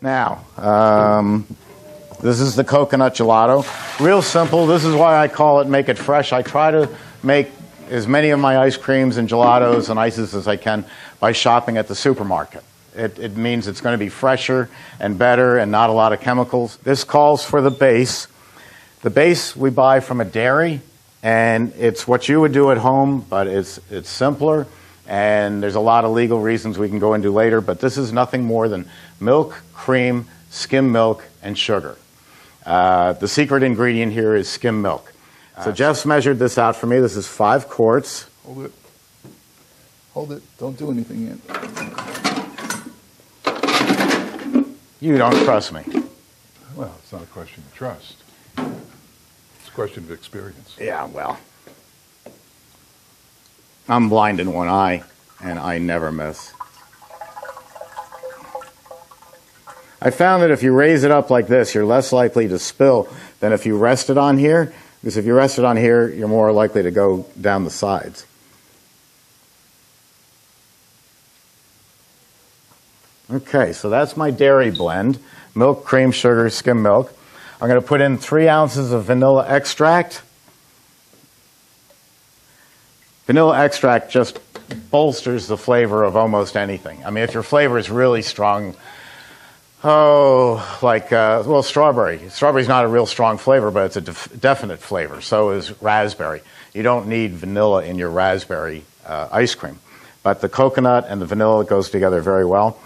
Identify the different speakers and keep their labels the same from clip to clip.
Speaker 1: Now, this is the coconut gelato. Real simple. This is why I call it Make It Fresh. I try to make as many of my ice creams and gelatos and ices as I can by shopping at the supermarket. It means it's going to be fresher and better and not a lot of chemicals. This calls for the base. The base we buy from a dairy, and it's what you would do at home, but it's simpler, and there's a lot of legal reasons we can go into later, but this is nothing more than milk, cream, skim milk, and sugar. The secret ingredient here is skim milk. So Jeff's measured this out for me. This is 5 quarts.
Speaker 2: Hold it. Hold it. Don't do anything yet.
Speaker 1: You don't trust me.
Speaker 2: Well, it's not a question of trust. It's a question of experience.
Speaker 1: Yeah, well, I'm blind in one eye, and I never miss. I found that if you raise it up like this, you're less likely to spill than if you rest it on here, because if you rest it on here, you're more likely to go down the sides. Okay, so that's my dairy blend. Milk, cream, sugar, skim milk. I'm going to put in 3 ounces of vanilla extract. Vanilla extract just bolsters the flavor of almost anything. I mean, if your flavor is really strong, well, strawberry. Strawberry's not a real strong flavor, but it's a definite flavor. So is raspberry. You don't need vanilla in your raspberry ice cream. But the coconut and the vanilla goes together very well.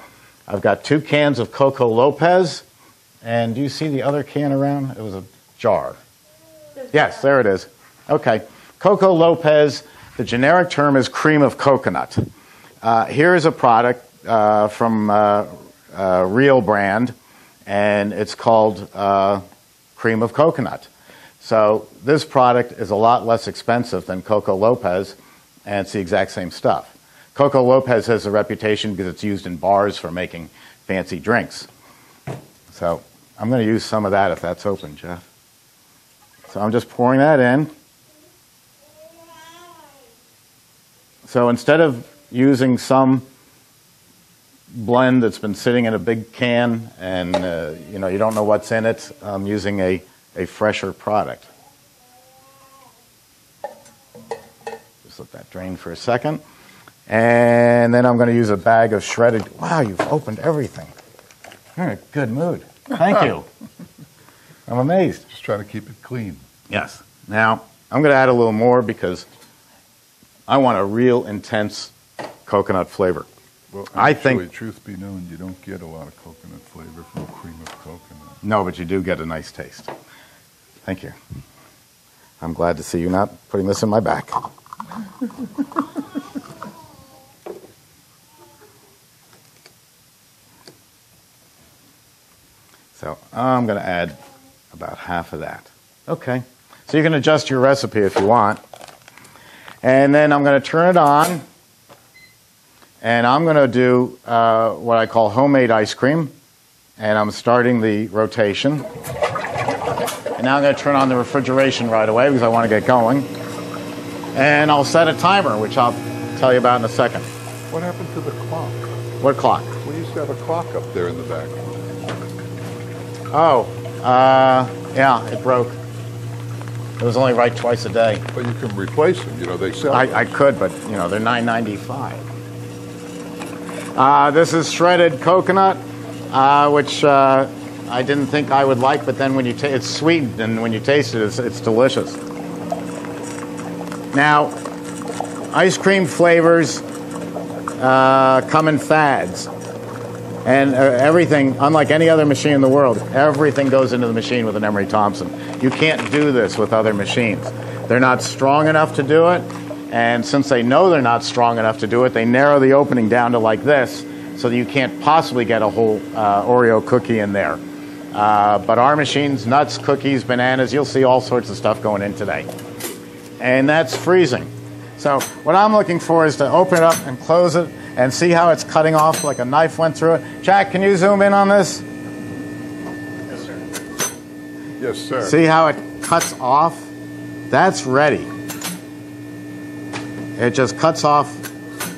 Speaker 1: I've got 2 cans of Coco Lopez. And do you see the other can around? It was a jar. Yes, there it is. Okay. Coco Lopez, the generic term is cream of coconut. Here is a product from Real brand, and it's called cream of coconut. So this product is a lot less expensive than Coco Lopez, and it's the exact same stuff. Coco Lopez has a reputation because it's used in bars for making fancy drinks. So I'm going to use some of that if that's open, Jeff. So I'm just pouring that in. So instead of using some blend that's been sitting in a big can and you don't know what's in it, I'm using a fresher product. Just let that drain for a second. And then I'm going to use a bag of shredded. Wow, you've opened everything. You're in a good mood. Thank you. I'm amazed.
Speaker 2: Just trying to keep it clean.
Speaker 1: Yes. Now, I'm going to add a little more because I want a real intense coconut flavor.
Speaker 2: Well,
Speaker 1: I
Speaker 2: actually,
Speaker 1: think,
Speaker 2: truth be known, you don't get a lot of coconut flavor from cream of coconut.
Speaker 1: No, but you do get a nice taste. Thank you. I'm glad to see you not putting this in my back. So I'm going to add about half of that. Okay. So you can adjust your recipe if you want. And then I'm going to turn it on. And I'm going to do what I call homemade ice cream. And I'm starting the rotation. And now I'm going to turn on the refrigeration right away because I want to get going. And I'll set a timer, which I'll tell you about in a second.
Speaker 2: What happened to the clock?
Speaker 1: What clock?
Speaker 2: We used to have a clock up there in the back.
Speaker 1: Oh, yeah, it broke. It was only right twice a day.
Speaker 2: But you can replace them, they sell them.
Speaker 1: I could, but, they're $9.95. This is shredded coconut, which I didn't think I would like, but then when you it's sweet, and when you taste it, it's delicious. Now, ice cream flavors come in fads. And everything, unlike any other machine in the world, everything goes into the machine with an Emery Thompson. You can't do this with other machines. They're not strong enough to do it, and since they know they're not strong enough to do it, they narrow the opening down to like this, so that you can't possibly get a whole Oreo cookie in there. But our machines, nuts, cookies, bananas, you'll see all sorts of stuff going in today. And that's freezing. So what I'm looking for is to open it up and close it, and see how it's cutting off like a knife went through it. Jack, can you zoom in on this?
Speaker 2: Yes, sir. Yes, sir.
Speaker 1: See how it cuts off? That's ready. It just cuts off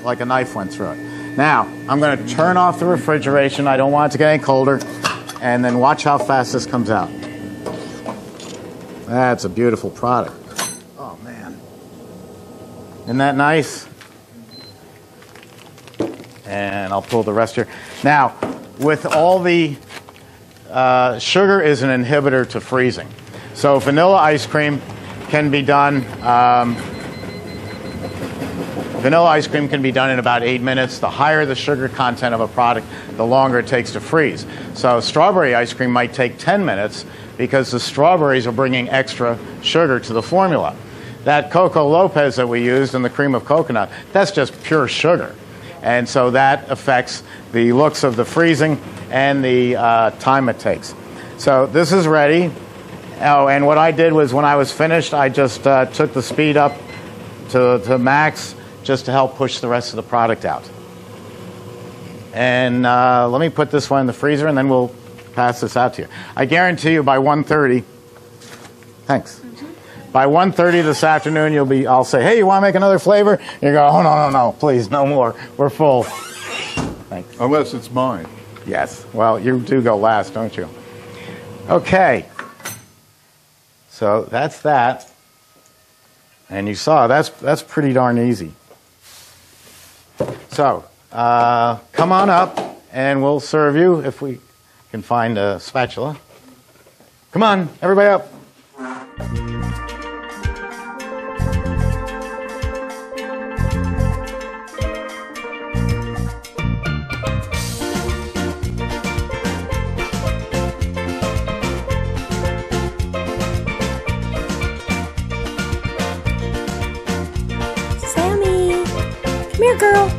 Speaker 1: like a knife went through it. Now, I'm going to turn off the refrigeration. I don't want it to get any colder. and then watch how fast this comes out. That's a beautiful product. Oh, man. Isn't that nice? And I'll pull the rest here. Now, with all the sugar is an inhibitor to freezing. So vanilla ice cream can be done. Vanilla ice cream can be done in about 8 minutes. The higher the sugar content of a product, the longer it takes to freeze. So strawberry ice cream might take 10 minutes because the strawberries are bringing extra sugar to the formula. That Coco Lopez that we used and the cream of coconut, that's just pure sugar. And so that affects the looks of the freezing and the time it takes. So this is ready. Oh, and what I did was when I was finished, I just took the speed up to max just to help push the rest of the product out. And let me put this one in the freezer, and then we'll pass this out to you. I guarantee you by 1:30, thanks. By 1:30 this afternoon, I'll say, hey, you want to make another flavor? You go, oh, no, please, no more. We're full. Thanks.
Speaker 2: Unless it's mine.
Speaker 1: Yes. Well, you do go last, don't you? Okay. So that's that. And you saw, that's pretty darn easy. So come on up, and we'll serve you if we can find a spatula. Come on, everybody up.
Speaker 3: Sammy, come here, girl.